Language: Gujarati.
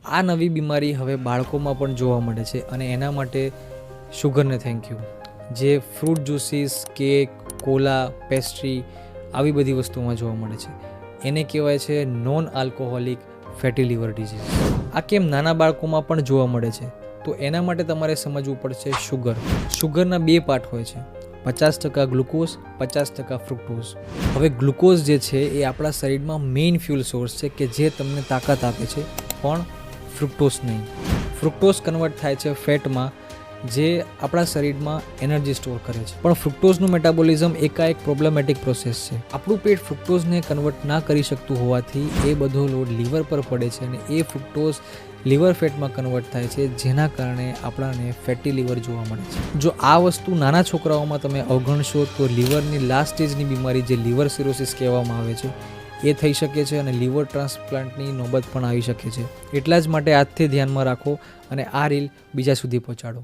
આ નવી બીમારી હવે બાળકોમાં પણ જોવા મળે છે અને એના માટે શુગરને થેન્ક યુ. જે fruit juices, cake, Cola, pastry આવી બધી વસ્તુઓમાં જોવા મળે છે. એને કહેવાય છે non alcoholic fatty liver disease. આ કેમ નાના બાળકોમાં પણ જોવા મળે છે? તો એના માટે તમારે સમજવું પડશે શુગર. શુગરના 2 પાર્ટ હોય છે, 50% ગ્લુકોઝ, 50% ફ્રુક્ટોઝ. હવે ગ્લુકોઝ જે છે એ આપણા શરીરમાં મેઇન ફ્યુલ સોર્સ છે કે જે તમને તાકાત આપે છે, પણ ફ્રુક્ટોઝ નહીં. ફ્રુક્ટોઝ કન્વર્ટ થાય છે ફેટમાં, જે આપણા શરીરમાં એનર્જી સ્ટોર કરે છે. પણ ફ્રુક્ટોઝનું મેટાબોલિઝમ એકાએક પ્રોબ્લેમેટિક પ્રોસેસ છે. આપણું પેટ ફ્રુક્ટોઝને કન્વર્ટ ના કરી શકતું હોવાથી એ બધો લોડ લીવર પર પડે છે અને એ ફ્રુક્ટોઝ લીવર ફેટમાં કન્વર્ટ થાય છે, જેના કારણે આપણાને ફેટી લીવર જોવા મળે છે. જો આ વસ્તુ નાના છોકરાઓમાં તમે અવગણશો તો લીવરની લાસ્ટ સ્ટેજની બીમારી જે લીવર સિરોસિસ કહેવામાં આવે છે એ થઈ શકે છે અને લીવર ટ્રાન્સપ્લાન્ટની નોબત પણ આવી શકે છે. એટલા જ માટે આજથી ધ્યાનમાં રાખો અને આ રીલ બીજા સુધી પહોંચાડો.